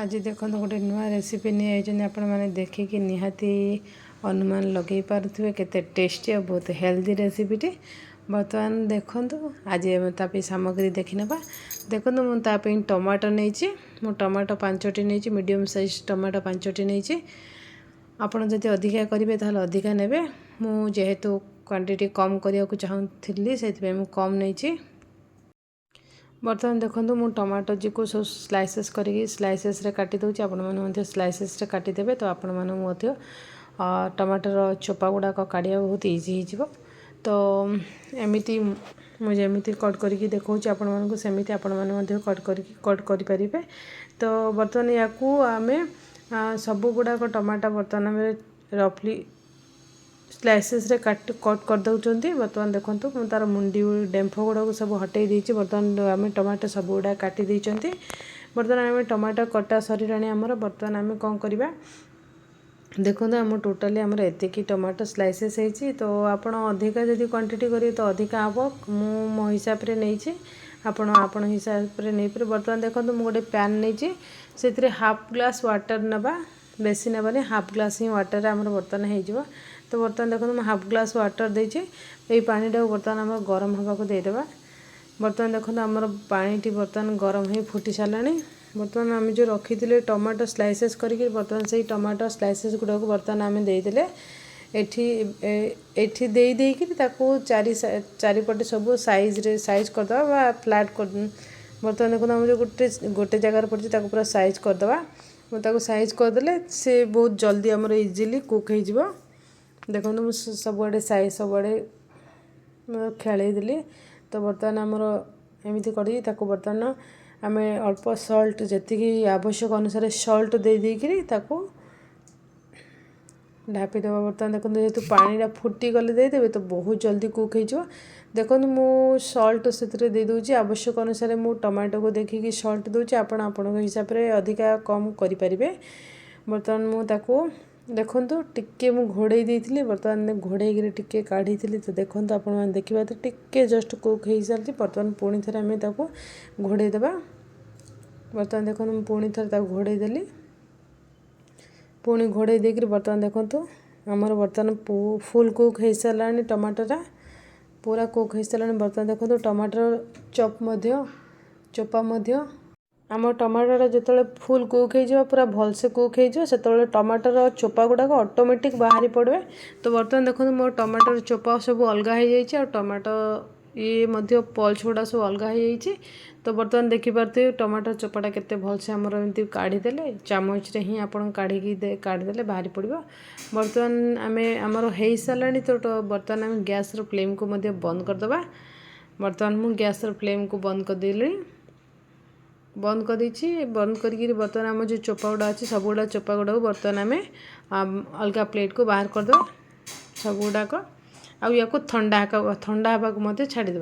आज देखो गोटे नुआ रेसिपी नहीं आपण मैंने देखिकी निहाती अनुमान लगे पारे केते टेस्टी और बहुत हेल्दी रेसिपीटी बर्तमान देखु आज ताप सामग्री देखी ना देखो मुझे टमाटो नहीं टमाटो 5टी नहीं मीडियम साइज टमाटो 5टी नहीं आपड़ जब अधिका करेंगे तो अधिका ने मुझेतु क्वांटिटी कम करने को चाहूँगी से कम नहीं बर्तमान देखो मु टमाटो जी को सब स्लाइसेस करके स्लाइसेस रे काटी दूँ आपण स्लाइसेस रे काटिदेवे तो आपण मैंने टमाटर चोपा गुड़ाक काढ़ा बहुत इजी हो तो एमती मुझे कट करके देखा आपण मानक सेमती आपण मैंने कट करें तो बर्तमान या आम सब गुड़ाक टमाटर बर्तमान आम रफली स्लाइसेस रे कट कर दौरान बर्तमान देखो मुझे तार मुंडी डेम्फ गुड़ा सब हटई देती बर्तमान आम टमाटो सब गुड़ा काटी देती बर्तमान आम टमाटो कटा सरीराणी आमर बर्तमान आम कौन करवा देखो आम टोटाली आमर एतिकी टमाटो स्लाइसेस होती तो आपण अधिका जदि क्वांटिटी करेंगे तो अधिका हम मो हिसाब से नहीं आपण हिसाब से नहीं पारे बर्तमान देखो मुझे गोटे पैन नहीं से हाफ ग्लास वाटर नवा बेसी नबानी हाफ ग्लास ही वाटर आमर बर्तमान हो तो बर्तमान देखो मैं हाफ ग्लास वाटर देती यही पानी टाक बर्तमान आम गरम हाँक देदेबा बर्तमान देखो आमर पानी बर्तमान गरम हो फुटी सारे बर्तमान आम जो रखी थे टमाटो स्लाइसेस करके बर्तमान से टमाटो स्लाइसेस गुड़ा को बर्तमान आम देदेले एठी देकी चारिपटे सब साइज करदे फ्लैट कर बर्तमान देखो आम जो गोटे जगार पड़े पूरा साइज करदे साइज करदे से बहुत जल्दी आमर इजिली कुक हो देखो सबुआड़े साइज सबुआड़े खेलदेली तो बर्तमान आमर एमती कर बर्तमान आम अल्प सल्ट जी आवश्यक अनुसार सल्ट दे देकरी ढापीदे बर्तमान देखो जेहतु पानी फुटी गले देदेवे तो बहुत जल्दी कुक हो देखो मु सल्ट से दे दूची आवश्यक अनुसार मु टमाटो को देखिकी सल्ट दूची आपण हिसाब से अधिका कम करें बर्तमान मुझे देखु टिके मु घोड़े देती बर्तमान घोड़े टिके काढ़ी तो देखो आपण देखा तो टिके जस्ट कुक हो सारी बर्तमान पुणी थे आम घोड़े देवा बर्तमान देखो मुझे पुणी थे घोड़े देली पुणी घोड़े देकर बर्तमान देखो आमर बर्तमान फुल कुक हो सारा टमाटोरा पूरा कुक हो सारा बर्तमान देखो टमाटर चोपा आम टमाटोटा जो फुल कुक हो पूरा भलसे कुक हो टमाटर चोपा गुड़ाक ऑटोमेटिक बाहरी पड़े तो बर्तमान देखो मो टमाटर चोपा सब अलग हो जाए टमाटो ये पल्स गुड़ा सब अलग हो तो बर्तमान देखिपे टमाटर चोपाटा केते भलसे आमर एमती काढ़ीदे चामच रे ही आप काढ़ीदे बाहरी पड़ो बर्तमान आम आमर हो सारा तो बर्तमान आम गैस फ्लेम को बंद करदे बर्तमान मु गैस फ्लेम को बंद करदेली बंद कर बंद करके बर्तमान आम जो चोपा गुड़ा अच्छी सब गुड़ा चोपा गुड़ा बर्तमान आम अलग प्लेट को बाहर करदे सब गुड़ाक या ठंडा हाँ छाड़ीदे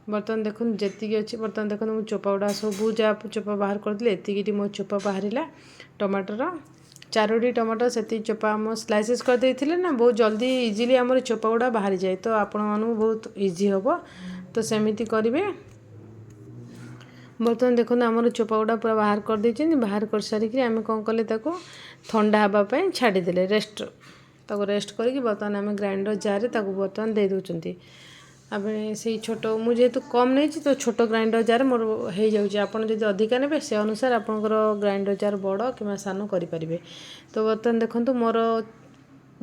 बर्तमान देखो जी अच्छी बर्तमान देखो मुझे चोपा गुड़ा सब जहाँ चोपा बाहर करदे एतिकी मो चोपा बाहर टमाटर 4टी टमाटर से चोपा आम स्लाइसेस करदे ना बहुत जल्दी इजिली आम चोपा गुड़ा बाहरी जाए तो आपण मानू बहुत इजी हम तो सेमती करेंगे बर्तमान देखो आमर चोपा गुड़ा पूरा बाहर कर देछन बाहर कर सारिक आम कौन कले ठंडा हाँपाई छाड़ीदे रेस्ट करके बर्तमान आम ग्राइंडर जार बर्तमान दे दूँ आम से छोट मुझे कम नहीं तो छोट ग्राइंडर जार मोर हो जाऊँगी आपड़ जब अधिका ने से अनुसार आपंकर ग्राइंडर जार बड़ कि सान करें तो बर्तमान देखो मोर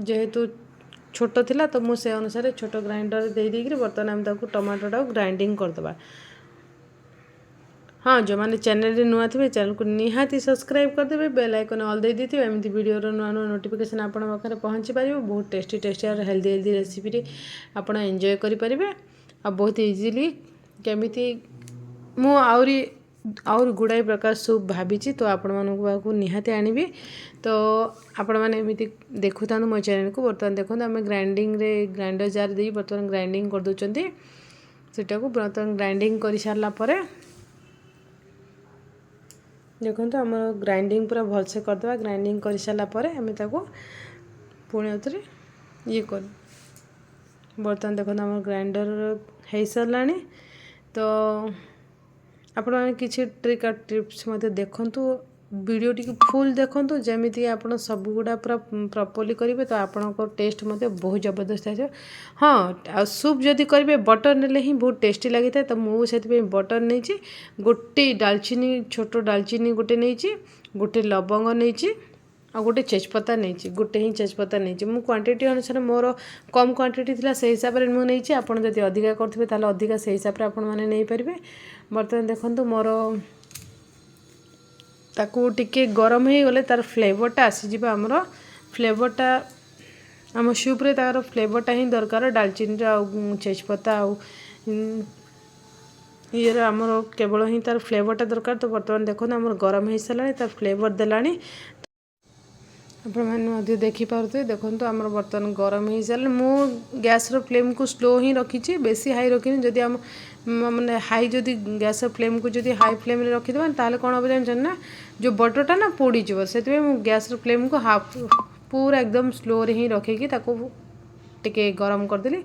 जेहेतु छोट थिला तो मुझे अनुसार छोट ग्राइंडर दे देकर बर्तमान आम टमाटोटा ग्राइंडिंग करदे हाँ जो मैंने चैनल रे नुआ थे चैनल को निहाती सब्सक्राइब करदे बेल आइकन ऑल दे दी एमती वीडियो नुआ नुआ नोटिफिकेशन आपण पाखे पहुँची पारे बहुत टेस्टी और हेल्दी रेसिपी आप एंजॉय करें आ बहुत इजीली केमिति मु आउरी गुड़ाई प्रकार सूप भावी तो आपण मानू निहाती आनिबी तो आपण मैंने एमती देखु था मो चैनल को बर्तमान देखो आम ग्राइंडर जार दे बर्तमान ग्राइंडिंग कर दूसरी सेटा को बर्तमान ग्राइंडिंग कर सारापर देखो आम ग्राइंडिंग पूरा भलसे करदे ग्राइंडिंग कर सारापर आम पुणी थे ये कर बर्तमान देखो आम ग्राइंडर हो सारा तो आपण किसी ट्रिक और टिप्स देखु वीडियोटी फुल देखूँ जमीती आप सबुगुड़ा पूरा प्रॉपर्ली करेंगे तो आपण टेस्ट मत बहुत जबरदस्त है। हाँ सूप जदि करेंगे बटर ने ही बहुत टेस्टी लगी था। तो मुझे बटर नहीं गोटे डालचीनी छोट डालचीनी गोटे नहीं गोटे लवंग नहीं आ गोटे तेजपत्ता नहीं गोटे ही तेजपत्ता नहीं मु क्वांटिटी अनुसार मोर कम क्वांटिटी थी से हिसाब से मुझे नहीं आपड़ जब अधिका करेंगे ताल अधिका से हिसाब से आपण मैंने नहीं पारे। बर्तमान देखो मोर ताकू टिके गरम हो गले तार फ्लेवरटा आसीज आमर फ्लेवरटा आम सूप्रे तार फ्लेवरटा ही दरकार डालचीनी तेजपत्ता ये आमर केवल ही तार फ्लेवरटा दरकार। तो बर्तमान देखो आमर गरम हो सारा तार फ्लेवर देलानी आपने देखिपे देखो आम बर्तमान गरम हो सारे मु गैस फ्लेम को स्लो ही रखी बेसी हाई रखी जदि आम मैंने हाई जदि गैस फ्लेम को जदि हाई फ्लेम रखीदे ताले कौन हम जान ना जो बटरटा ना पोड़ीज से गैस फ्लेम को हाफ पूरा एकदम स्लो रे ही रखिकी टिके गरम करदेली।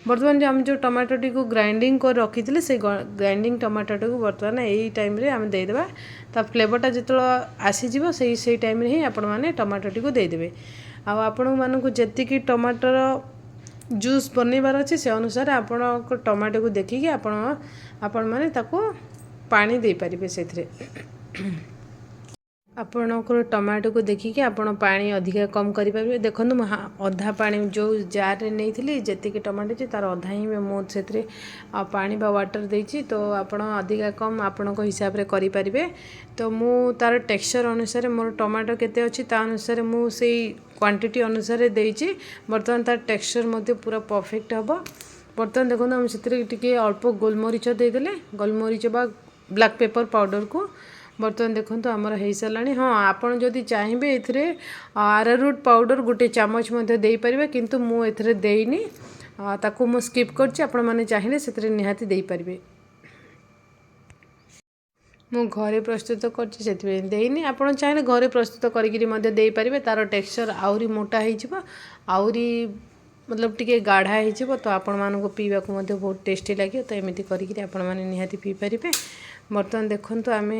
बर्तमान जो आम जो टमाटोटी को ग्राइंडिंग कर रखी थे से ग्राइंडिंग टमाटोटी को बर्तमान यही टाइम रे आम देदेबा ता फ्लेवरटा जो आसीज से टाइम रे ही आपण मैंने टमाटोटी को देदेवे। आपण मानक जी टमाटर जूस बनइबार अच्छे से अनुसार आपण टमाटो को देखिकी आपण मैंने पानी दे पारिबे से आपणकर टमाटो को देखिकी आपण पानी अधिका कम करें। देखो अधा पानी जो जार रे नहीं थी जी टमाटो तार अधा ही मुझे पानी बा वाटर देती तो आपण अधिका कम आपण हिसाब से करें। तो मु तार टेक्सचर अनुसार मोर टमाटो केते अच्छी ता अनुसार मु से क्वांटिटी अनुसार देती बर्तमान तार टेक्सचर मध्य पूरा परफेक्ट हम। बर्तमान देखो हम से अल्प गोलमरीच देदेले गोलमरीच बा ब्लैक पेपर पाउडर को बर्तमान देखो तो आमर हो सारा। हाँ आपड़ जदि चाहिए ये आरारूट पाउडर गोटे चामच दे पारे किंतु मुझे देनी ताकू मु स्किप करछि आपण माने चाहिए से निहाती दे पारे मु घरे प्रस्तुत करछि से देनी आपण चाहिए घरे प्रस्तुत करिकिरी दे पारे तार टेक्सचर आउरी मोटा हो आउरी मतलब टिके गाढ़ा हो तो आपण मानको पीवा को बहुत टेस्टी लगे। तो एमती करिकिरी आपण माने निहाती पी पारे। बर्तमान देखो तो आम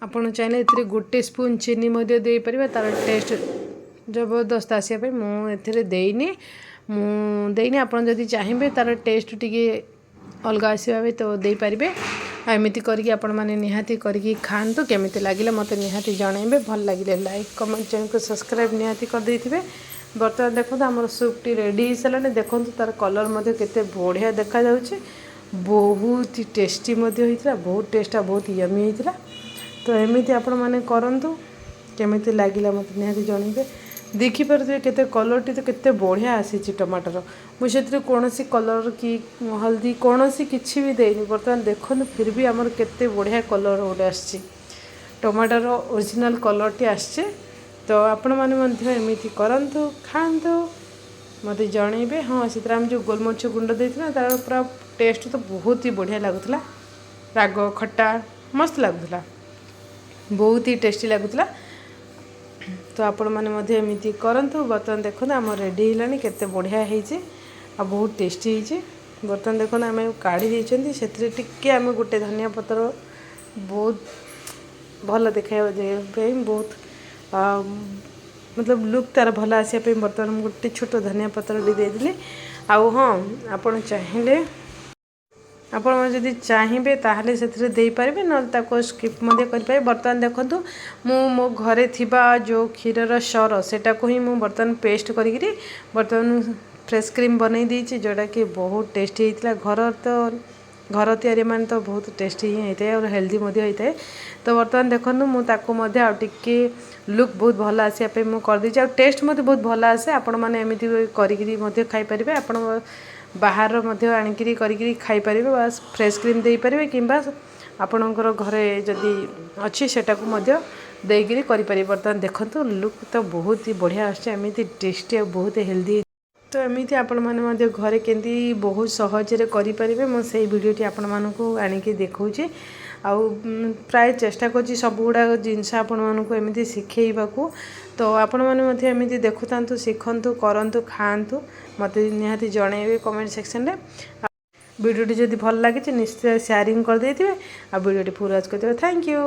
आपड़ चाहिए ये गोटे स्पून चीनी दे पारे तार टेस्ट जबरदस्त आसापे मुझे देनी आप जदि चाहिए तार टेस्ट टी अलग आसवा तो दे पारे। एमती करके आपण माने निहाती करके खातु केमिति लगिला मते निहाती जनइबे भल लगिले लाइक कमेंट चैनल को सब्सक्राइब निहाती कर देथिबे। बर्तमान देखो आम सूपटी रेडी हो सारा देखो तार कलर मध्य केते बढ़िया देखा जाउछे बहुत ही टेस्टी होता बहुत टेस्ट बहुत यमी होता। तो एमती आपण माने करंतु केमिति लागिला मते निहाती जनइबे। देखिपे केते कलरटी तो केते बढ़िया आसी टमाटर मुझे कौन कलर कि हल्दी कौन किसी भी देनी बर्तमान देखो फिर भी आमर केते बढ़िया कलर गोटे आसी टमाटर ओरिजिनल कलरटी आसचे। तो आपण मैंने एमती करंतु खातु मत जनइबे। हाँ से आम जो गोलमरीच गुंड देना तार पूरा टेस्ट तो बहुत ही बढ़िया लगुला राग खट्टा मस्त लगुला बहुत ही टेस्टी लगुला। तो आपण मैंने एमती करंतु। बर्तमान देखो आम रेडी है केते बढ़िया होइए आ बहुत टेस्टी होइए। बर्तमान देखो आम काढ़ी देइछंती सेतरे टिके आम गोटे धनिया पत्र बहुत भल देखा बहुत मतलब लुक तार भल आसापे बर्तमान गोटे छोट धनिया पत्र देदेली। आउ हाँ आपड़ चाहिए आपण जदि चाहिए ताहले से दे पारे ना ताको स्किप करें। बर्तमान देखो मो घरे थिबा जो क्षीरर सर सेटा को ही मु बर्तमान पेस्ट करी बर्तमान फ्रेश क्रीम बनई देछि जोटा कि बहुत टेस्टी होता। घर तैयारी मान तो बहुत टेस्टी ही होता है और हेल्दी होता है। तो बर्तमान देखो मुझे आगे लुक बहुत भल आसापे मुझे कर देछि टेस्ट मत बहुत भल आसे। आपण मैंने एमती करी खाई पारे आपण बाहर आनिकी करी खाई पारे बस फ्रेश क्रीम दे पारे कि आपणकर घरे जदि अच्छी सेटा को देकर करें। बर्तमान देखो लुक तो बहुत ही बढ़िया आमती टेस्टी और बहुत हेल्दी। तो एमती आपण मैंने घरे केंती बहुत सहजरे करें मुझे भिडियोटी आपण मानू आनिकी देखौचे आउ प्राय चेष्टा कर सब गुड़ा जिनस आपण मानक एमती शिखेबाकू। तो आपण मैंने एमती देखुता शिखतु करंतु खातु मत निहाती जनइबे कमेंट सेक्शन रे। वीडियोटी जदि भल लगे निश्चय शेयरिंग कर देथिबे आ वीडियोटी पूरा कर देथिबे। Thank you.